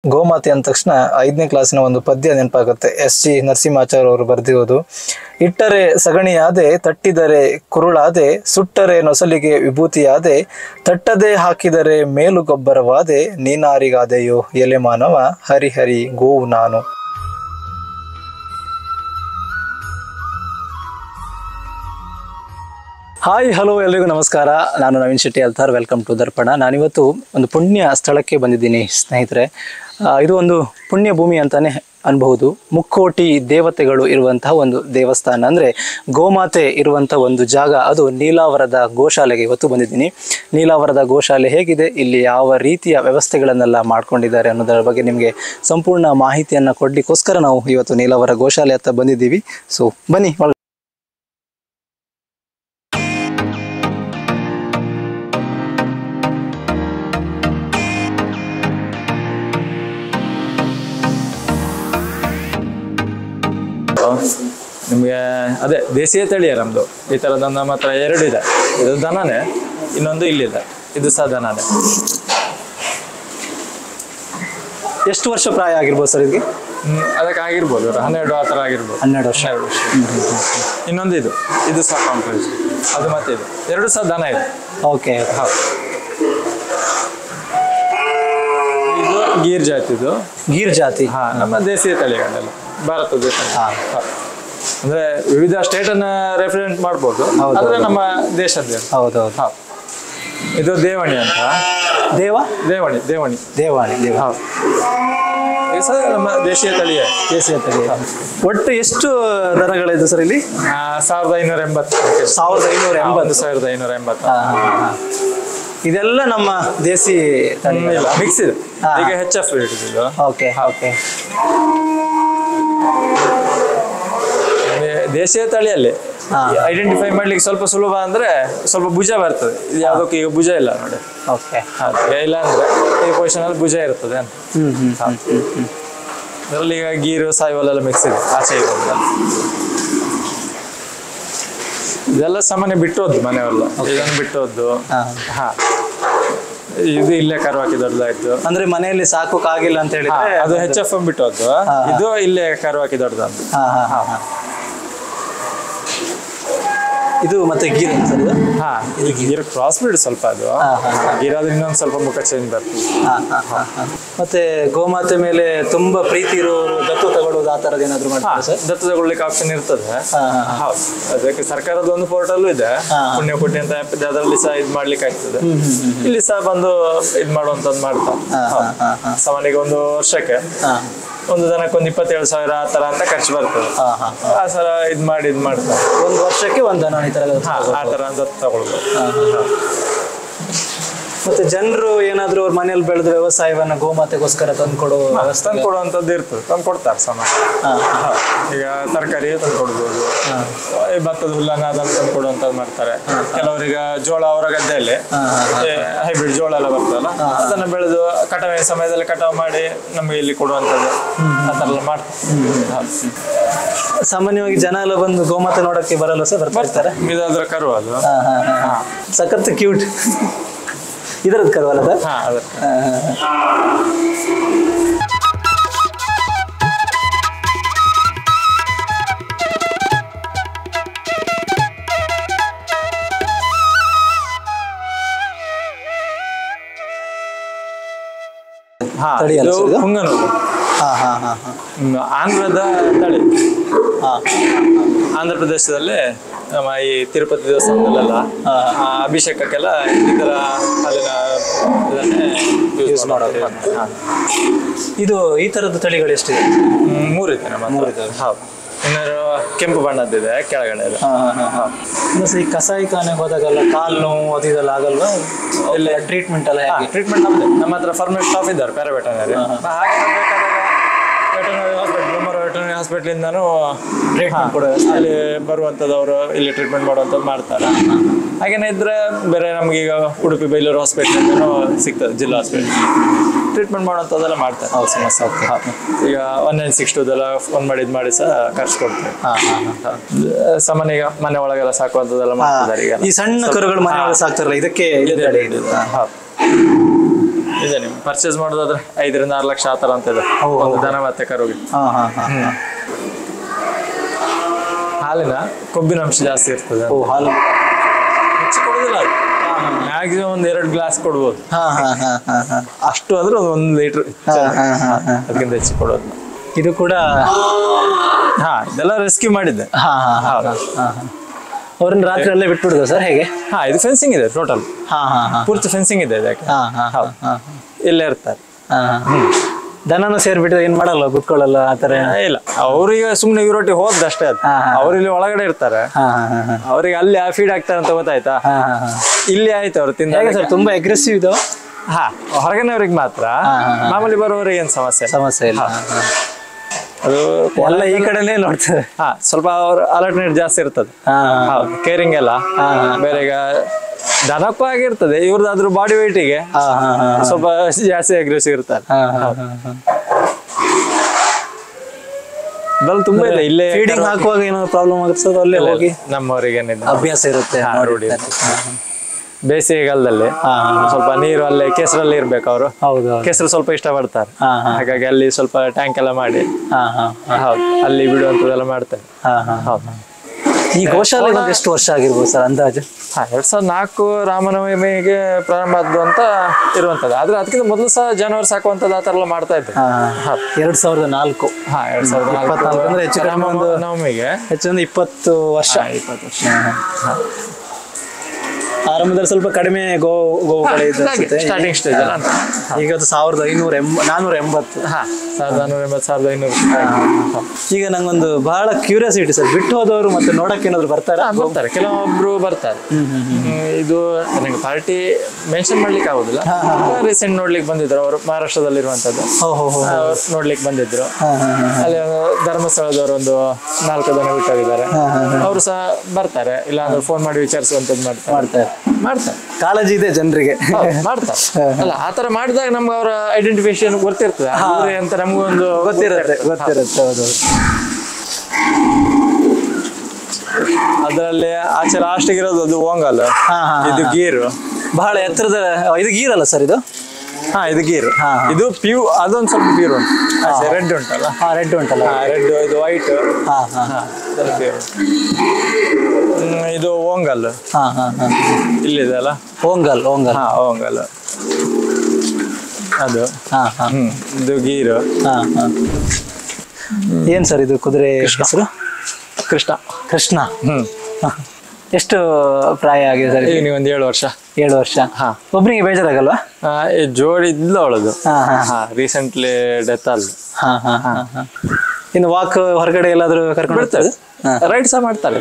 ಗೋಮಾತೆ ಅಂದ ತಕ್ಷಣ 5ನೇ ಕ್ಲಾಸಿನ ಒಂದು ಪದ್ಯ ನೆನಪಾಗುತ್ತೆ. ಎಸ್ ಜಿ ನರಸಿಂಹಾಚಾರ್ಯ ಅವರು ಬರೆದಿರೋದು. ಇಟ್ಟರೆ ಸಗಣಿಯಾದೆ, ತಟ್ಟಿದರೆ ಕುರುಳಾದೆ, ಸುಟ್ಟರೆ ನೊಸಲಿಗೆ ವಿಭೂತಿಯಾದೆ, ತಟ್ಟದೆ ಹಾಕಿದರೆ ಮೇಲು ಗೊಬ್ಬರವಾದೆ, ನೀನಾರಿಗಾದೆಯೋ ಎಲೆ ಮಾನವ, ಹರಿಹರಿ ಗೋವು ನಾನು. ಹಾಯ್ ಹಲೋ ಎಲ್ರಿಗೂ ನಮಸ್ಕಾರ. ನಾನು ನವೀನ್ ಶೆಟ್ಟಿ ಅಲ್ತಾರ್. ವೆಲ್ಕಮ್ ಟು ದರ್ಪಣ. ನಾನಿವತ್ತು ಒಂದು ಪುಣ್ಯ ಸ್ಥಳಕ್ಕೆ ಬಂದಿದ್ದೀನಿ ಸ್ನೇಹಿತರೆ. ಇದು ಒಂದು ಪುಣ್ಯ ಭೂಮಿ ಅಂತಾನೆ ಅನ್ಬಹುದು. ಮುಕ್ಕೋಟಿ ದೇವತೆಗಳು ಇರುವಂತಹ ಒಂದು ದೇವಸ್ಥಾನ, ಅಂದರೆ ಗೋಮಾತೆ ಇರುವಂಥ ಒಂದು ಜಾಗ. ಅದು ನೀಲಾವರದ ಗೋಶಾಲೆಗೆ ಇವತ್ತು ಬಂದಿದ್ದೀನಿ. ನೀಲಾವರದ ಗೋಶಾಲೆ ಹೇಗಿದೆ, ಇಲ್ಲಿ ಯಾವ ರೀತಿಯ ವ್ಯವಸ್ಥೆಗಳನ್ನೆಲ್ಲ ಮಾಡ್ಕೊಂಡಿದ್ದಾರೆ ಅನ್ನೋದರ ಬಗ್ಗೆ ನಿಮಗೆ ಸಂಪೂರ್ಣ ಮಾಹಿತಿಯನ್ನು ಕೊಡಲಿಕ್ಕೋಸ್ಕರ ನಾವು ಇವತ್ತು ನೀಲಾವರ ಗೋಶಾಲೆ ಹತ್ರ ಬಂದಿದ್ದೀವಿ. ಸೊ ಬನ್ನಿ. ನಿಮಗೆ ಅದೇ ದೇಶೀಯ ತಳಿಯ ನಮ್ಮದು. ಈ ಥರದ ನಮ್ಮ ಹತ್ರ 2 ಇದೆ. ಇದು ದನನೇ, ಇನ್ನೊಂದು ಇಲ್ಲಿದೆ, ಇದು ಸಹ ದನನೇ. ಎಷ್ಟು ವರ್ಷ ಪ್ರಾಯ ಆಗಿರ್ಬೋದು ಸರ್ ಇದಕ್ಕೆ? ಅದಕ್ಕೆ ಆಗಿರ್ಬೋದು 12 ಆ ಥರ ಆಗಿರ್ಬೋದು. 12 ವರ್ಷ. ಇನ್ನೊಂದು ಇದು ಸಹ ಕಾಂಪ್ಲೆಕ್ಸ್, ಅದು ಮತ್ತೆ ಇದು 2 ಸಹ ದನ ಇದೆ. ಓಕೆ, ಹೌದು. ಇದು ಗೀರ್ ಜಾತಿದು. ಗೀರ್ ಜಾತಿ? ಹಾಂ, ನಮ್ಮ ದೇಶೀಯ ತಳಿಗಳೆಲ್ಲ ಭಾರತದ ತಳಿ. ಅಂದ್ರೆ ವಿವಿಧ ಸ್ಟೇಟ್ ಅನ್ನ ರೆಪ್ರೆಸೆಂಟ್ ಮಾಡ್ಬೋದು, ಆದ್ರೆ ನಮ್ಮ ದೇಶದ. ಹೌದೌದು. ಹೌದು. ಇದು ದೇವಣಿ ಅಂತ. ದೇವಣಿ. ಹೌದು. ಇದು ಸಹ ನಮ್ಮ ದೇಶೀಯ ತಳಿಯೇ. ದೇಶೀಯ ತಳಿ. ಒಟ್ಟು ಎಷ್ಟು ದನಗಳಿದೆ ಸರ್ ಇಲ್ಲಿ? 1580. 1580. ಇದೆಲ್ಲ ನಮ್ಮ ದೇಸಿ ತಳಿ ಮಿಕ್ಸ್ ಇದೆ. ಈಗ HF ರೇಟ್ ಇದು. Okay okay. ದೇಶೀಯ ತಳಿಯಲ್ಲಿ ಐಡೆಂಟಿಫೈ ಮಾಡ್ಲಿಕ್ಕೆ ಸ್ವಲ್ಪ ಸುಲಭ, ಅಂದ್ರೆ ಸ್ವಲ್ಪ ಭುಜ ಬರ್ತದೆ. ಇದು ಯಾವುದಕ್ಕೆ ಈಗ ಭುಜ ಇಲ್ಲ ನೋಡಿ. ಓಕೆ. ಇಲ್ಲ ಅಂದ್ರೆ ಈ ಪೊಸಿಷನ್ ಅಲ್ಲಿ ಭುಜ ಇರ್ತದೆ ಅಂತ. ಅದರಲ್ಲಿ ಈಗ ಗೀರು ಸಾಯಿವಲ್ ಎಲ್ಲ ಮಿಕ್ಸ್ ಇದೆ. ಆಚೆ ಇರೋದು ಇದೆಲ್ಲ ಸಾಮಾನ್ಯ ಬಿಟ್ಟೋದ್ದು ಮನೆಯಲ್ಲ. ಇದನ್ನು ಬಿಟ್ಟೋದ್ದು. ಹಾ, ಇದು ಇಲ್ಲೇ ಕರು ಹಾಕಿ ದೊಡ್ಡದಾಯ್ತು. ಅಂದ್ರೆ ಮನೆಯಲ್ಲಿ ಸಾಕೋಕ್ಕಾಗಿಲ್ಲ ಅಂತ ಹೇಳಿದ್ರೆ ಅದು HF ಬಿಟ್ಟೋದ್ದು. ಇದು ಇಲ್ಲೇ ಕರು ಹಾಕಿ ದೊಡ್ಡದಂತ. ಇದು ಮತ್ತೆ ಗೀರ್ ಸರ್ ಇದು? ಹಾ, ಇದು ಗೀರ್ ಕ್ರಾಸ್ ಬ್ರೀಡ್ ಸ್ವಲ್ಪ. ಅದು ಗೀರ್ ಆದ್ರೆ ಇನ್ನೊಂದು ಸ್ವಲ್ಪ ಮುಖ ಚೇಂಜ್ ಬರ್ತದೆ. ಮತ್ತೆ ಗೋಮಾತೆ ಮೇಲೆ ತುಂಬಾ ಪ್ರೀತಿ ಇರೋರು ದತ್ತು ತಗೊಳ್ಳೋದು ಆ ತರದ್ ಏನಾದ್ರು ಮಾಡ್ತಾರೆ ಸರ್? ದತ್ತು ತಗೊಳ್ಳಿಕ್ಕೆ ಆಪ್ಷನ್ ಇರ್ತದೆ. ಹೌದು. ಅದಕ್ಕೆ ಸರ್ಕಾರದ ಒಂದು ಪೋರ್ಟಲ್ ಇದೆ, ಪುಣ್ಯಕೋಟಿ ಅಂತ ಆ್ಯಪ್ ಇದೆ. ಅದರಲ್ಲಿ ಸಹ ಇದು ಮಾಡ್ಲಿಕ್ಕೆ ಆಗ್ತದೆ. ಇಲ್ಲಿ ಸಹ ಬಂದು ಇದು ಮಾಡುವಂತದ್ದು ಮಾಡ್ತಾರೆ. ಸಾಮಾನ್ಯವಾಗಿ ಒಂದು ವರ್ಷಕ್ಕೆ ಒಂದು ದನಕ್ಕೆ ಒಂದು 27,000 ಆ ತರ ಅಂತ ಖರ್ಚು ಬರ್ತದೆ. ಆ ಸಲ ಇದು ಮಾಡ್ತಾರೆ. ಒಂದು ವರ್ಷಕ್ಕೆ ಒಂದು ದನ ಈ ತರ ಆ ತರ ಅಂತ ತಗೊಳ್ಬೋದು. ಮತ್ತೆ ಜನರು ಏನಾದ್ರು ಅವ್ರ ಮನೇಲಿ ಬೆಳೆದ ವ್ಯವಸಾಯವನ್ನ ಗೋಮಾತೆಗೋಸ್ಕರ ತಂದ್ಕೊಡೋ ತಂದು ಕೊಡುವಂತದ್ದು ಇರ್ತದೆ. ತಂದು ಕೊಡ್ತಾರೆ ಸಾಮಾನ್ಯ. ಈಗ ತರಕಾರಿ ತಂದು ಕೊಡ್ಬೋದು, ಭತ್ತದ ಹುಲ್ಲನ್ನ ಅದನ್ನು ತಂದು ಕೊಡುವಂತದ್ದು ಮಾಡ್ತಾರೆ. ಕೆಲವರಿಗೆ ಜೋಳ ಅವರ ಗದ್ದೆಯಲ್ಲಿ ಹೈಬ್ರಿಡ್ ಜೋಳ ಎಲ್ಲ ಬರ್ತದಲ್ಲ, ಅದನ್ನ ಬೆಳೆದು ಕಟಾವಿನ ಸಮಯದಲ್ಲಿ ಕಟಾವು ಮಾಡಿ ನಮಗೆ ಇಲ್ಲಿ ಕೊಡುವಂತದ್ದು ಆ ಥರ ಎಲ್ಲ ಮಾಡ್ತಾರೆ. ಸಾಮಾನ್ಯವಾಗಿ ಜನ ಎಲ್ಲ ಬಂದು ಗೋಮಾತೆ ನೋಡಕ್ಕೆ ಬರಲ್ಲ ಸರ್? ಬರ್ತಾರೆ. ಇದಾದ್ರ ಕರು ಅದು ಸಖತ್ ಕ್ಯೂಟ್. ಇದರದ್ದು ಕರುವಲ್ಲ ಸರ್? ಹಾ, ಅದ. ಪುಂಗನೂರು ಆಂಧ್ರದ ತಳಿ. ಆಂಧ್ರ ಪ್ರದೇಶದಲ್ಲಿ ನಮ್ಮ ಈ ತಿರುಪತಿ ದೇವಸ್ಥಾನದಲ್ಲೆಲ್ಲ ಅಭಿಷೇಕಕ್ಕೆಲ್ಲ ಇದರ ಅಲ್ಲಿನ ಯೂಸ್ ಮಾಡೋದು. ಇದು ಈ ತರದ ತಳಿಗಳು ಎಷ್ಟಿದೆ? 3 ಇದೆ ನಮ್ಮ. 3 ಇದೆ. ಹೌದು. ಇನ್ನೊಂದು ಕೆಂಪು ಬಣ್ಣದ್ದಿದೆ ಕೆಳಗಡೆ. ಈ ಕಸಾಯಿಖಾನೆಗೆ ಹೋದಾಗಲ್ಲ ಕಾಲು ನೋವು ಅದು ಇದೆಲ್ಲ ಆಗಲ್ವಾ? ಇಲ್ಲ ಟ್ರೀಟ್ಮೆಂಟ್ ಎಲ್ಲ? ಟ್ರೀಟ್ಮೆಂಟ್ ನಮ್ಮದೇ. ನಮ್ಮ ಹತ್ರ ಪರ್ಮನೆಂಟ್ ಸ್ಟಾಫ್ ಇದ್ದಾರೆ, ಪ್ಯಾರಾವೆಟನರಿ. ಹಾಗೆ ವೆಟರ್ನರಿ ಹಾಸ್ಪಿಟ್ಲಿಂದನೂ ಟ್ರೀಟ್ಮೆಂಟ್ ಕೊಡೋ ಅಲ್ಲಿ ಬರುವಂಥದ್ದು ಇಲ್ಲಿ ಟ್ರೀಟ್ಮೆಂಟ್ ಮಾಡುವಂಥದ್ದು ಮಾಡ್ತಾರೆ. ಹಾಗೇನೇ ಇದ್ರೆ ಬೇರೆ ನಮಗೀಗ ಉಡುಪಿ ಬೇಲೂರು ಹಾಸ್ಪಿಟ್ಲಿಂದನೂ ಸಿಗ್ತದೆ, ಜಿಲ್ಲಾ ಹಾಸ್ಪಿಟ್ಲ್. ಟ್ರೀಟ್ಮೆಂಟ್ ಮಾಡುವಂಥದ್ದೆಲ್ಲ ಮಾಡ್ತಾರೆ. ಹೌದು ಸಮಸ್ಯೆ. ಈಗ 1962 ಫೋನ್ ಮಾಡಿ ಸಹ ಕರ್ಸ್ಕೊಡ್ತೀವಿ. ಸಾಮಾನ್ಯ ಈಗ ಮನೆ ಒಳಗೆಲ್ಲ ಸಾಕುವಂಥದ್ದೆಲ್ಲ ಮಾಡ್ತಿದ್ದಾರೆ. ಈಗ ಈ ಸಣ್ಣ ಕರುಗಳು ಮನೆ ಒಳಗೆ ಸಾಕ್ತಾರಲ್ಲ, ಇದಕ್ಕೆ ಇದೆ ನಿಮ್ಗೆ ಪರ್ಚೇಸ್ ಮಾಡೋದಾದ್ರೆ 5 ರಿಂದ 6 ಲಕ್ಷ ಆ ಥರ ಅಂತ ಇದೆ ಒಂದು ದನ ಮತ್ತೆ ಕರುಗೆ. ಹಾಲಿನ ಕೊಬ್ಬಿನ ಅಂಶ ಜಾಸ್ತಿ ಇರ್ತದೆ. ಹಾಲು ಹೆಚ್ಚು ಕೊಡೋದಿಲ್ಲ, ಮ್ಯಾಕ್ಸಿಮಮ್ ಒಂದು 2 ಗ್ಲಾಸ್ ಕೊಡ್ಬೋದು. ಅಷ್ಟು ಅಂದ್ರೆ ಒಂದು 1 ಲೀಟರ್, ಅದಕ್ಕಿಂತ ಹೆಚ್ಚು ಕೊಡೋದು. ಇದು ಕೂಡ ಇದೆಲ್ಲ ರೆಸ್ಕ್ಯೂ ಮಾಡಿದ್ದೆ. ಅವ್ರನ್ನ ರಾತ್ರಿ ಅಲ್ಲೇ ಬಿಟ್ಬಿಡುದು ಸರ್, ಹೇಗೆ? ಇದು ಫೆನ್ಸಿಂಗ್ ಇದೆ ಟೋಟಲ್, ಪೂರ್ತಿ ಫೆನ್ಸಿಂಗ್ ಇದೆ ಇದಕ್ಕೆ. ಇಲ್ಲೇ ಇರ್ತಾರೆ. ದನನು ಸೇರ್ಬಿಟ್ಟು ಏನ್ ಮಾಡಲ್ಲ, ಕುತ್ಕೊಳ್ಳಲ್ಲ ಆತರ ಇಲ್ಲ. ಅವ್ರಿಗೆ ಸುಮ್ನೆ ಇವರೊಟ್ಟಿಗೆ ಹೋದಷ್ಟೇ ಅದು. ಅವ್ರು ಇಲ್ಲಿ ಒಳಗಡೆ ಇರ್ತಾರೆ, ಅವ್ರಿಗೆ ಅಲ್ಲಿ ಫೀಡ್ ಆಗ್ತಾರೆ ಅಂತ ಗೊತ್ತಾಯ್ತಾ. ಇಲ್ಲಿ ಆಯ್ತು ಅವ್ರು ತಿಂದ. ಸರ್ ತುಂಬಾ ಅಗ್ರೆಸಿವ್ ಇದು. ಹೊರಗಿನವ್ರಿಗೆ ಮಾತ್ರ, ಮಾಮೂಲಿ ಬರೋರಿಗೆ ಏನ್ ಸಮಸ್ಯೆ ಇಲ್ಲ. ಅದು ಎಲ್ಲ ಈ ಕಡೆನೇ ನೋಡ್ತಾರೆ. ಸ್ವಲ್ಪ ಅವ್ರ ಅಲರ್ಟ್ನೆಟ್ ಜಾಸ್ತಿ ಇರ್ತದೆ, ಕೇರಿಂಗ್ ಎಲ್ಲ ಬೇರೆ. ಈಗ ದನಕ್ಕೂ ಆಗಿರ್ತದೆ, ಇವ್ರದ್ದಾದ್ರೂ ಬಾಡಿ ವೆಯ್ಟಿಗೆ ಸ್ವಲ್ಪ ಜಾಸ್ತಿ ಅಗ್ರೆಸಿವ್ ಇರ್ತಾರೆ. ಬಲ್ ತುಂಬಾ ಇದೆ. ಇಲ್ಲೇ ಫೀಡಿಂಗ್ ಹಾಕುವಾಗ ಏನಾದ್ರು ಪ್ರಾಬ್ಲಮ್ ಆಗುತ್ತೆ ಸರ್? ಅಲ್ಲೇ ಹೋಗಿ ನಮ್ಮವರಿಗೆ ಅಭ್ಯಾಸ ಇರುತ್ತೆ, ರೂಢಿ. ಬೇಸಿಗೆಗಾಲದಲ್ಲಿ ಸ್ವಲ್ಪ ನೀರು ಅಲ್ಲೇ ಕೆಸರಲ್ಲಿ ಇರ್ಬೇಕು ಅವರು. ಕೆಸರು ಸ್ವಲ್ಪ ಇಷ್ಟ ಪಡ್ತಾರೆ, ಹಾಗಾಗಿ ಅಲ್ಲಿ ಸ್ವಲ್ಪ ಟ್ಯಾಂಕ್ ಎಲ್ಲ ಮಾಡಿ ಹೌದು ಅಲ್ಲಿ ಬಿಡುವಂತದೆಲ್ಲ ಮಾಡ್ತಾರೆ. ಈ ಗೋಶಾಲೆ ಎಷ್ಟು ವರ್ಷ ಆಗಿರ್ಬೋದು ಸರ್ ಅಂದಾಜು? 2004 ರಾಮನವಮಿಗೆ ಪ್ರಾರಂಭ ಆದ್ದು ಅಂತ ಇರುವಂತದ್ದು. ಆದ್ರೆ ಅದಕ್ಕಿಂತ ಮೊದಲು ಸಹ ಜಾನುವಾರು ಸಾಕುವಂತದ್ದು ಆ ತರ ಎಲ್ಲ ಮಾಡ್ತಾ ಇದ್ದೆ. 2004 2024 ಅಂದ್ರೆ ಹೆಚ್ಚು ಕಡಿಮೆ ಒಂದು ನವಮಿಗೆ ಹೆಚ್ಚು 20 ವರ್ಷ. ಆರಂಭದಲ್ಲಿ ಸ್ವಲ್ಪ ಕಡಿಮೆ ಗೋವುಗಳೇ ಸ್ಟಾರ್ಟಿಂಗ್ ಸ್ಟೇಜ್ ಅಲ್ಲ. ಈಗ ಅದು 480 1500. ಈಗ ನಂಗೊಂದು ಬಹಳ ಕ್ಯೂರಿಯಾಸಿಟಿ ಸರ್, ಬಿಟ್ಟು ಹೋದವರು ಮತ್ತೆ ನೋಡಕ್ಕೆ ಏನಾದ್ರು ಬರ್ತಾರೆ? ಕೆಲವೊಬ್ರು ಬರ್ತಾರೆ. ಇದು ನನಗೆ ಪಾರ್ಟಿ ಮೆನ್ಷನ್ ಮಾಡ್ಲಿಕ್ಕೆ ಆಗುದಿಲ್ಲ. ರೀಸೆಂಟ್ ನೋಡ್ಲಿಕ್ಕೆ ಬಂದಿದ್ರು, ಅವರು ಮಹಾರಾಷ್ಟ್ರದಲ್ಲಿ ಇರುವಂತದ್ದು. ನೋಡ್ಲಿಕ್ಕೆ ಬಂದಿದ್ರು. ಅಲ್ಲಿ ಧರ್ಮಸ್ಥಳದವರು ಒಂದು 4 ಜನ ಬಿಟ್ಟಿದ್ದಾರೆ. ಅವರು ಸಹ ಬರ್ತಾರೆ, ಇಲ್ಲ ಅಂದ್ರೆ ಫೋನ್ ಮಾಡಿ ವಿಚಾರಿಸುವಂತದ್ದು ಮಾಡ್ತಾರೆ. ಕಾಳಜಿ ಇದೆ ಜನರಿಗೆ, ಮಾಡ್ತಾರೆ. ಅಲ್ಲ ಆತರ ಮಾಡಿದಾಗ ನಮ್ಗೆ ಅವರ ಐಡೆಂಟಿಫಿಕೇಶನ್ ಗೊತ್ತಿರ್ತದೆ ಅಂತ ನಮ್ಗೂ ಒಂದು ಗೊತ್ತಿರುತ್ತೆ. ಹೌದು. ಅದರಲ್ಲಿ ಆಚೆ ಲಾಸ್ಟಿಗೆ ಇರೋದು ಅದು ಓಂಗಲ್, ಇದು ಗೀರು. ಬಹಳ ಎತ್ತರದ ಇದು ಗೀರ್ ಅಲ್ಲ ಸರ್? ಇದು ಇದು ಗೀರು. ಇದು ಪ್ಯೂ, ಅದೊಂದು ಸ್ವಲ್ಪ ಪ್ಯೂರ್ ಉಂಟು. ರೆಡ್ ಉಂಟಲ್ಲ? ರೆಡ್ ಉಂಟಲ್ಲ? ರೆಡ್, ಇದು ವೈಟ್. ಇದು ಓಂಗಲ್. ಇಲ್ಲಿದೆ ಅಲ್ಲ ಓಂಗಲ್. ಅದು ಇದು ಗೀರು. ಏನ್ ಸರ್ ಇದು ಕುದುರೆ ಹೆಸರು? ಕೃಷ್ಣ. ಎಷ್ಟು ಪ್ರಾಯ ಆಗಿದೆ ಸರ್? ಈಗ ಒಂದು 7 ವರ್ಷ. 7 ವರ್ಷ. ಒಬ್ರಿಗೆ ಬೇಜಾರಾಗಲ್ವಾ? ಜೋಡಿ ಇದ್ಲು ಅವಳದು, ರೀಸೆಂಟ್ಲಿ ಡೆತ್ ಅಲ್ಲ. ಇನ್ನು ವಾಕ್ ಹೊರಗಡೆ ಎಲ್ಲಾದ್ರೂ ಕರ್ಕೊಂಡು ಬಿಡ್ತಾರೆ, ರೈಡ್ ಸಹ ಮಾಡ್ತಾರೆ.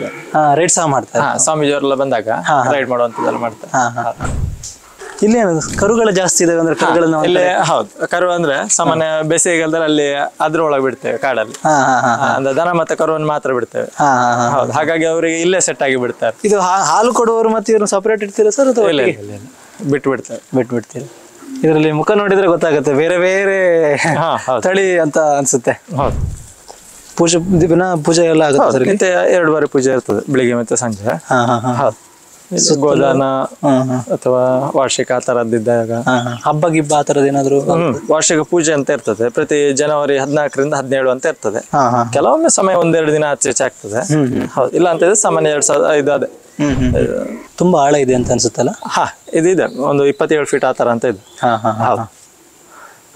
ರೈಡ್ ಸಹ ಮಾಡ್ತಾರೆ. ಸ್ವಾಮೀಜಿ ಅವರೆಲ್ಲ ಬಂದಾಗ ರೈಡ್ ಮಾಡುವಂತದ್ದೆಲ್ಲ ಮಾಡ್ತಾರೆ. ಇಲ್ಲಿ ಕರುಗಳು ಜಾಸ್ತಿ ಇದಾವೆ ಅಂದ್ರೆ ಕರುಗಳನ್ನ ಇಲ್ಲೇ. ಹೌದು, ಕರು ಅಂದ್ರೆ ಸಾಮಾನ್ಯ ಬೇಸಿಗೆಗಾಲದಲ್ಲಿ ಅಲ್ಲಿ ಅದ್ರೊಳಗೆ ಬಿಡ್ತೇವೆ ಕಾಡಲ್ಲಿ. ಅಂದ್ರೆ ದನ ಮತ್ತೆ ಕರುವನ್ನು ಮಾತ್ರ ಬಿಡ್ತೇವೆ. ಹೌದು, ಹಾಗಾಗಿ ಅವರಿಗೆ ಇಲ್ಲೇ ಸೆಟ್ ಆಗಿ ಬಿಡ್ತಾರೆ. ಇದು ಹಾಲು ಕೊಡುವವರು ಮತ್ತೆ ಇವ್ರನ್ನ ಸಪರೇಟ್ ಇಡ್ತೀರಾ ಸರ್? ಬಿಟ್ಬಿಡ್ತೇವೆ. ಇದರಲ್ಲಿ ಮುಖ ನೋಡಿದ್ರೆ ಗೊತ್ತಾಗುತ್ತೆ, ಬೇರೆ ಬೇರೆ ತಳಿ ಅಂತ ಅನ್ಸುತ್ತೆ. ಹೌದು, ಪೂಜೆ ಎಲ್ಲ ಆಗುತ್ತೆ. 2 ಬಾರಿ ಪೂಜೆ ಇರ್ತದೆ, ಬೆಳಿಗ್ಗೆ ಮತ್ತೆ ಸಂಜೆ. ಗೋದಾನ ಅಥವಾ ವಾರ್ಷಿಕ ಆ ತರದ್ದಿದ್ದಾಗ, ಹಬ್ಬ ಗಿಬ್ಬ ಆ ತರದ್ ಏನಾದ್ರು ವಾರ್ಷಿಕ ಪೂಜೆ ಅಂತ ಇರ್ತದೆ. ಪ್ರತಿ ಜನವರಿ 14 ರಿಂದ 17 ಅಂತ ಇರ್ತದೆ. ಕೆಲವೊಮ್ಮೆ ಸಮಯ 1-2 ದಿನ ಆಚೆ ಆಗ್ತದೆ. ಹೌದು, ಇಲ್ಲ ಅಂತ ಸಾಮಾನ್ಯ 2005 ಅದೇ. ತುಂಬಾ ಆಳ ಇದೆ ಅಂತ ಅನ್ಸುತ್ತಲ್ಲ? ಇದೆ, ಒಂದು 27 ಫೀಟ್ ಆ ತರ ಅಂತ ಇದೆ.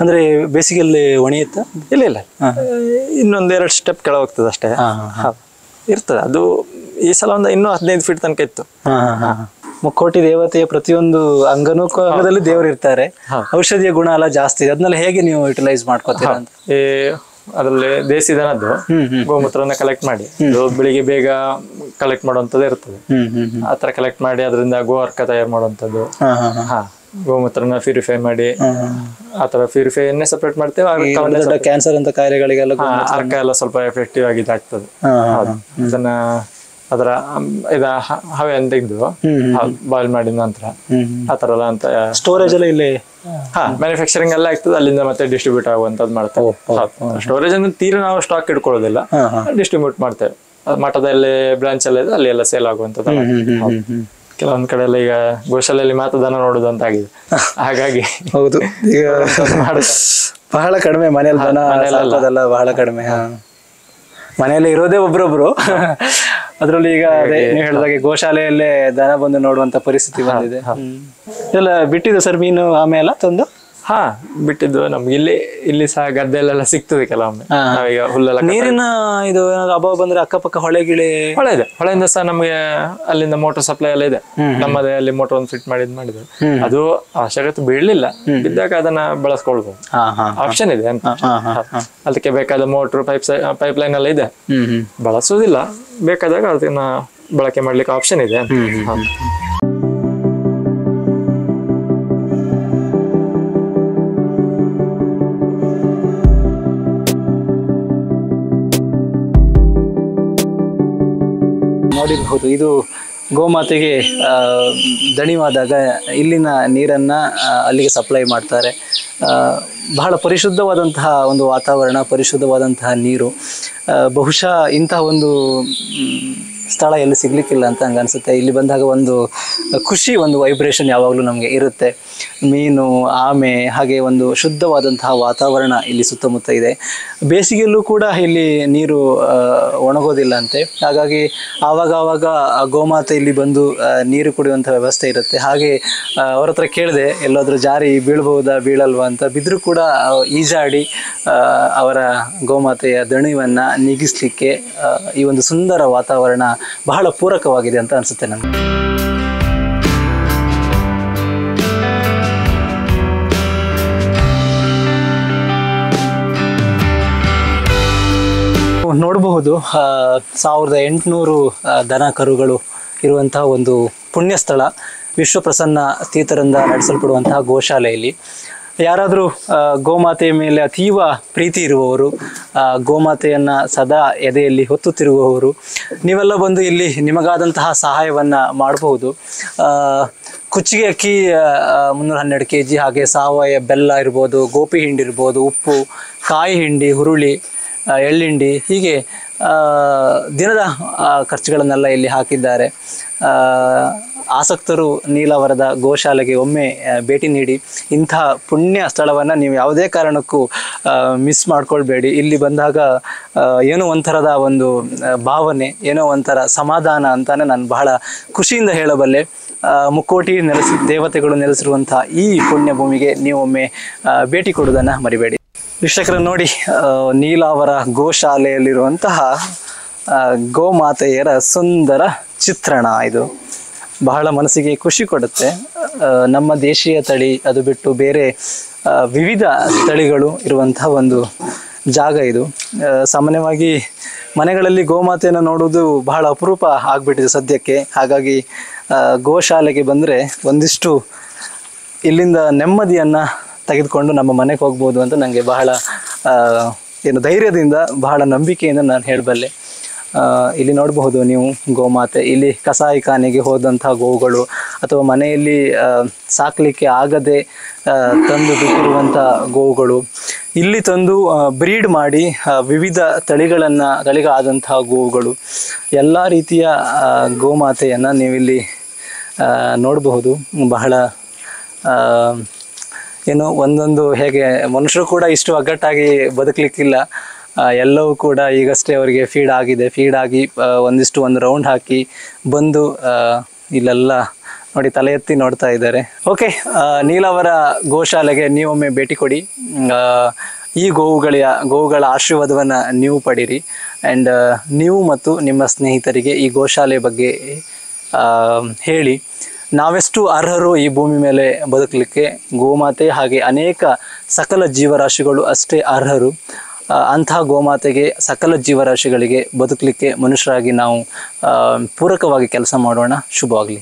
ಅಂದ್ರೆ ಬೇಸಿಗೆಯಲ್ಲಿ ಒಣೆಯುತ್ತಾ? ಇಲ್ಲ, ಇನ್ನೊಂದ್-2 ಸ್ಟೆಪ್ ಕೆಳ ಹೋಗ್ತದೆ ಅಷ್ಟೇ. ಇರ್ತದೆ ಅದು. ಈ ಸಲ ಒಂದು ಇನ್ನೂ 15 ಫೀಟ್ ತನಕ ಇತ್ತು. ಮುಕ್ಕೋಟಿ ದೇವತೆಯ ಪ್ರತಿಯೊಂದು ಅಂಗದಲ್ಲಿ ದೇವರು ಇರ್ತಾರೆ. ಔಷಧಿಯ ಗುಣ ಎಲ್ಲ ಜಾಸ್ತಿ ಇದೆ. ಅದನ್ನೆಲ್ಲ ಹೇಗೆ ನೀವು ಯುಟಿಲೈಸ್ ಮಾಡ್ಕೋತೀರಾ ಅಂತ? ಅದರಲ್ಲಿ ದೇಸಿ ದನದ್ದು ಗೋಮೂತ್ರನ ಕಲೆಕ್ಟ್ ಮಾಡಿ, ಬೆಳಿಗ್ಗೆ ಬೇಗ ಕಲೆಕ್ಟ್ ಮಾಡುವಂತದ್ದು ಇರ್ತದೆ. ಆತರ ಕಲೆಕ್ಟ್ ಮಾಡಿ ಅದರಿಂದ ಗೋವರ್ಕ ತಯಾರು ಮಾಡುವಂತದ್ದು. ಗೋಮೂತ್ರನ ಪ್ಯೂರಿಫೈ ಮಾಡಿ ಆತರ ಪ್ಯೂರಿಫೈಯನ್ನೇ ಸೆಪರೇಟ್ ಮಾಡ್ತೇವೆ. ಕ್ಯಾನ್ಸರ್ ಅಂತ ಕಾಯಿಲೆಗಳಿಗೆಲ್ಲ ಅರ್ಕ ಎಲ್ಲ ಸ್ವಲ್ಪ ಎಫೆಕ್ಟಿವ್ ಆಗಿ ಇದಾಗ್ತದೆ. ಅದನ್ನ ಅದರ ಹವೆ ಅಂತ ತೆಗೆದು ಬಾಯ್ಲ್ ಮಾಡಿದ ನಂತರ ಆತರ ಎಲ್ಲ ಅಂತ ಸ್ಟೋರೇಜ್ ಎಲ್ಲ ಇಲ್ಲಿ ಮ್ಯಾನುಫ್ಯಾಕ್ಚರಿಂಗ್ ಎಲ್ಲ ಆಗ್ತದೆ. ಅಲ್ಲಿಂದ ಮತ್ತೆ ಡಿಸ್ಟ್ರಿಬ್ಯೂಟ್ ಆಗುವಂತದ್ದು ಮಾಡ್ತೇವೆ. ಸ್ಟೋರೇಜ್ ಅಂದ್ರೆ ತೀರ ನಾವು ಸ್ಟಾಕ್ ಇಟ್ಕೊಳ್ಳೋದಿಲ್ಲ, ಡಿಸ್ಟ್ರಿಬ್ಯೂಟ್ ಮಾಡ್ತೇವೆ. ಮಠದಲ್ಲಿ ಬ್ರಾಂಚ್ ಎಲ್ಲ ಇದೆ, ಅಲ್ಲಿ ಎಲ್ಲ ಸೇಲ್ ಆಗುವಂತದ್ದು. ಕೆಲವೊಂದ್ ಕಡೆ ಎಲ್ಲ ಈಗ ಗೋಶಾಲೆಯಲ್ಲಿ ಮಾತ್ರ ದನ ನೋಡುದು ಅಂತ ಆಗಿದೆ. ಹಾಗಾಗಿ ಹೌದು, ಈಗ ಬಹಳ ಕಡಿಮೆ ಮನೆಯಲ್ಲಿ ದನ ಸಾಕೋದೆಲ್ಲ ಬಹಳ ಕಡಿಮೆ. ಮನೆಯಲ್ಲಿ ಇರೋದೇ ಒಬ್ರೊಬ್ರು. ಅದ್ರಲ್ಲಿ ಈಗ ಅದೇ ನೀವು ಹೇಳಿದಾಗೆ ಗೋಶಾಲೆಯಲ್ಲೇ ದನ ಬಂದು ನೋಡುವಂತ ಪರಿಸ್ಥಿತಿ ಬಂದಿದೆ. ಎಲ್ಲ ಬಿಟ್ಟಿದ್ದು ಸರ್ ಮೀನು ಆಮೇಲೆ ತಂದು? ಹಾ, ಬಿಟ್ಟಿದ್ದು ನಮ್ಗೆ ಇಲ್ಲಿ ಸಹ ಗದ್ದೆಲೆಲ್ಲ ಸಿಗ್ತದೆ ಕೆಲವೊಮ್ಮೆ. ನಾವೀಗ ಹುಲ್ಲೆಲ್ಲ ನೀರಿನ ಇದು ಏನಾದ್ರು ಅಭಾವ ಬಂದ್ರೆ ಅಕ್ಕಪಕ್ಕ ಹೊಳೆ ಹೊಳೆ ಇದೆ. ಹೊಳೆಯಿಂದ ಸಹ ನಮ್ಗೆ ಅಲ್ಲಿಂದ ಮೋಟರ್ ಸಪ್ಲೈ ಎಲ್ಲ ಇದೆ. ನಮ್ಮದೇ ಅಲ್ಲಿ ಮೋಟರ್ ಒಂದು ಫಿಟ್ ಮಾಡಿದ್ರು. ಅದು ಅವಶ್ಯಕತೆ ಬೀಳಲಿಲ್ಲ, ಬಿದ್ದಾಗ ಅದನ್ನ ಬಳಸ್ಕೊಳ್ಬಹುದು. ಆಪ್ಷನ್ ಇದೆ ಅಂತ. ಅದಕ್ಕೆ ಬೇಕಾದ ಮೋಟರ್ ಪೈಪ್ ಲೈನ್ ಎಲ್ಲ ಇದೆ. ಬಳಸುವುದಿಲ್ಲ, ಬೇಕಾದಾಗ ಅದನ್ನ ಬಳಕೆ ಮಾಡ್ಲಿಕ್ಕೆ ಆಪ್ಷನ್ ಇದೆ. ನೋಡಿರಬಹುದು, ಇದು ಗೋಮಾತೆಗೆ ದಣಿವಾದಾಗ ಇಲ್ಲಿನ ನೀರನ್ನು ಅಲ್ಲಿಗೆ ಸಪ್ಲೈ ಮಾಡ್ತಾರೆ. ಬಹಳ ಪರಿಶುದ್ಧವಾದಂತಹ ಒಂದು ವಾತಾವರಣ, ಪರಿಶುದ್ಧವಾದಂತಹ ನೀರು. ಬಹುಶಃ ಇಂತಹ ಒಂದು ಸ್ಥಳ ಎಲ್ಲಿ ಸಿಗ್ಲಿಕ್ಕಿಲ್ಲ ಅಂತ ನಂಗೆ ಅನಿಸುತ್ತೆ. ಇಲ್ಲಿ ಬಂದಾಗ ಒಂದು ಖುಷಿ, ಒಂದು ವೈಬ್ರೇಷನ್ ಯಾವಾಗಲೂ ನಮಗೆ ಇರುತ್ತೆ. ಮೀನು, ಆಮೆ, ಹಾಗೆ ಒಂದು ಶುದ್ಧವಾದಂತಹ ವಾತಾವರಣ ಇಲ್ಲಿ ಸುತ್ತಮುತ್ತ ಇದೆ. ಬೇಸಿಗೆಯಲ್ಲೂ ಕೂಡ ಇಲ್ಲಿ ನೀರು ಒಣಗೋದಿಲ್ಲ ಅಂತೆ. ಹಾಗಾಗಿ ಆವಾಗ ಗೋಮಾತೆ ಇಲ್ಲಿ ಬಂದು ನೀರು ಕುಡಿಯುವಂಥ ವ್ಯವಸ್ಥೆ ಇರುತ್ತೆ. ಹಾಗೆ ಅವ್ರ ಹತ್ರ ಕೇಳಿದೆ, ಎಲ್ಲಾದರೂ ಜಾರಿ ಬೀಳ್ಬಹುದಾ ಬೀಳಲ್ವಾ ಅಂತ. ಬಿದ್ದರೂ ಕೂಡ ಈಜಾಡಿ ಅವರ ಗೋಮಾತೆಯ ದಣಿವನ್ನು ನೀಗಿಸ್ಲಿಕ್ಕೆ ಈ ಒಂದು ಸುಂದರ ವಾತಾವರಣ ಬಹಳ ಪೂರಕವಾಗಿದೆ ಅಂತ ಅನಿಸುತ್ತೆ ನನಗೆ. ನೋಡಬಹುದು 1800 ದನ ಕರುಗಳು ಇರುವಂತಹ ಒಂದು ಪುಣ್ಯ ಸ್ಥಳ, ವಿಶ್ವಪ್ರಸನ್ನ ತೀರ್ಥರಿಂದ ನಡೆಸಲ್ಪಡುವಂತಹ ಗೋಶಾಲೆಯಲ್ಲಿ. ಯಾರಾದರೂ ಗೋಮಾತೆಯ ಮೇಲೆ ಅತೀವ ಪ್ರೀತಿ ಇರುವವರು, ಗೋಮಾತೆಯನ್ನು ಸದಾ ಎದೆಯಲ್ಲಿ ಹೊತ್ತುತ್ತಿರುವವರು, ನೀವೆಲ್ಲ ಬಂದು ಇಲ್ಲಿ ನಿಮಗಾದಂತಹ ಸಹಾಯವನ್ನು ಮಾಡಬಹುದು. ಕುಚ್ಚಿಗೆ ಅಕ್ಕಿ 312 kg, ಹಾಗೆ ಸಾವಯವ ಬೆಲ್ಲ ಇರ್ಬೋದು, ಗೋಪಿ ಹಿಂಡಿ ಇರ್ಬೋದು, ಉಪ್ಪು, ಕಾಯಿ ಹಿಂಡಿ, ಹುರುಳಿ, ಎಳ್ಳಿಂಡಿ, ಹೀಗೆ ದಿನದ ಖರ್ಚುಗಳನ್ನೆಲ್ಲ ಇಲ್ಲಿ ಹಾಕಿದ್ದಾರೆ. ಆಸಕ್ತರು ನೀಲಾವರದ ಗೋಶಾಲೆಗೆ ಒಮ್ಮೆ ಭೇಟಿ ನೀಡಿ. ಇಂಥ ಪುಣ್ಯ ಸ್ಥಳವನ್ನು ನೀವು ಯಾವುದೇ ಕಾರಣಕ್ಕೂ ಮಿಸ್ ಮಾಡ್ಕೊಳ್ಬೇಡಿ. ಇಲ್ಲಿ ಬಂದಾಗ ಏನೋ ಒಂಥರದ ಒಂದು ಭಾವನೆ, ಏನೋ ಒಂಥರ ಸಮಾಧಾನ ಅಂತಾನೆ ನಾನು ಬಹಳ ಖುಷಿಯಿಂದ ಹೇಳಬಲ್ಲೆ. ಮುಕ್ಕೋಟಿ ದೇವತೆಗಳು ನೆಲೆಸಿರುವಂಥ ಈ ಪುಣ್ಯ ಭೂಮಿಗೆ ನೀವೊಮ್ಮೆ ಭೇಟಿ ಕೊಡುವುದನ್ನು ಮರಿಬೇಡಿ. ವೀಕ್ಷಕರ ನೋಡಿ, ನೀಲಾವರ ಗೋಶಾಲೆಯಲ್ಲಿರುವಂತಹ ಗೋಮಾತೆಯರ ಸುಂದರ ಚಿತ್ರಣ ಇದು. ಬಹಳ ಮನಸ್ಸಿಗೆ ಖುಷಿ ಕೊಡುತ್ತೆ. ನಮ್ಮ ದೇಶೀಯ ತಳಿ ಅದು ಬಿಟ್ಟು ಬೇರೆ ವಿವಿಧ ತಳಿಗಳು ಇರುವಂತಹ ಒಂದು ಜಾಗ ಇದು. ಸಾಮಾನ್ಯವಾಗಿ ಮನೆಗಳಲ್ಲಿ ಗೋಮಾತೆಯನ್ನು ನೋಡುವುದು ಬಹಳ ಅಪರೂಪ ಆಗಿಬಿಟ್ಟಿದೆ ಸದ್ಯಕ್ಕೆ. ಹಾಗಾಗಿ ಗೋಶಾಲೆಗೆ ಬಂದರೆ ಒಂದಿಷ್ಟು ಇಲ್ಲಿಂದ ನೆಮ್ಮದಿಯನ್ನು ತೆಗೆದುಕೊಂಡು ನಮ್ಮ ಮನೆಗೆ ಹೋಗ್ಬೋದು ಅಂತ ನನಗೆ ಬಹಳ ಧೈರ್ಯದಿಂದ, ಬಹಳ ನಂಬಿಕೆಯಿಂದ ನಾನು ಹೇಳಬಲ್ಲೆ. ಇಲ್ಲಿ ನೋಡಬಹುದು ನೀವು ಗೋಮಾತೆ. ಇಲ್ಲಿ ಕಸಾಯಿಖಾನೆಗೆ ಹೋದಂಥ ಗೋವುಗಳು ಅಥವಾ ಮನೆಯಲ್ಲಿ ಸಾಕಲಿಕ್ಕೆ ಆಗದೆ ತಂದು ಬಿಟ್ಟಿರುವಂಥ ಗೋವುಗಳು ಇಲ್ಲಿ ತಂದು ಬ್ರೀಡ್ ಮಾಡಿ ವಿವಿಧ ತಳಿಗಳಾದಂತಹ ಗೋವುಗಳು, ಎಲ್ಲ ರೀತಿಯ ಗೋಮಾತೆಯನ್ನು ನೀವಿಲ್ಲಿ ನೋಡಬಹುದು. ಬಹಳ ಒಂದೊಂದು ಹೇಗೆ ಮನುಷ್ಯರು ಕೂಡ ಇಷ್ಟು ಒಗ್ಗಟ್ಟಾಗಿ ಬದುಕಲಿಕ್ಕಿಲ್ಲ. ಎಲ್ಲವೂ ಕೂಡ ಈಗಷ್ಟೇ ಅವರಿಗೆ ಫೀಡ್ ಆಗಿ ಒಂದು ರೌಂಡ್ ಹಾಕಿ ಬಂದು ಇಲ್ಲೆಲ್ಲ ನೋಡಿ ತಲೆ ಎತ್ತಿ ನೋಡ್ತಾ ಇದ್ದಾರೆ. ಓಕೆ, ನೀಲಾವರ ಗೋಶಾಲೆಗೆ ನೀವೊಮ್ಮೆ ಭೇಟಿ ಕೊಡಿ. ಈ ಗೋವುಗಳ ಆಶೀರ್ವಾದವನ್ನು ನೀವು ಪಡೀರಿ. ಆ್ಯಂಡ್ ನೀವು ಮತ್ತು ನಿಮ್ಮ ಸ್ನೇಹಿತರಿಗೆ ಈ ಗೋಶಾಲೆ ಬಗ್ಗೆ ಹೇಳಿ. ನಾವೆಷ್ಟು ಅರ್ಹರು ಈ ಭೂಮಿ ಮೇಲೆ ಬದುಕಲಿಕ್ಕೆ, ಗೋಮಾತೆ ಹಾಗೆ ಅನೇಕ ಸಕಲ ಜೀವರಾಶಿಗಳು ಅಷ್ಟೇ ಅರ್ಹರು. ಅಂತಹ ಗೋಮಾತೆಗೆ, ಸಕಲ ಜೀವರಾಶಿಗಳಿಗೆ ಬದುಕಲಿಕ್ಕೆ ಮನುಷ್ಯರಾಗಿ ನಾವು ಪೂರಕವಾಗಿ ಕೆಲಸ ಮಾಡೋಣ. ಶುಭವಾಗಲಿ.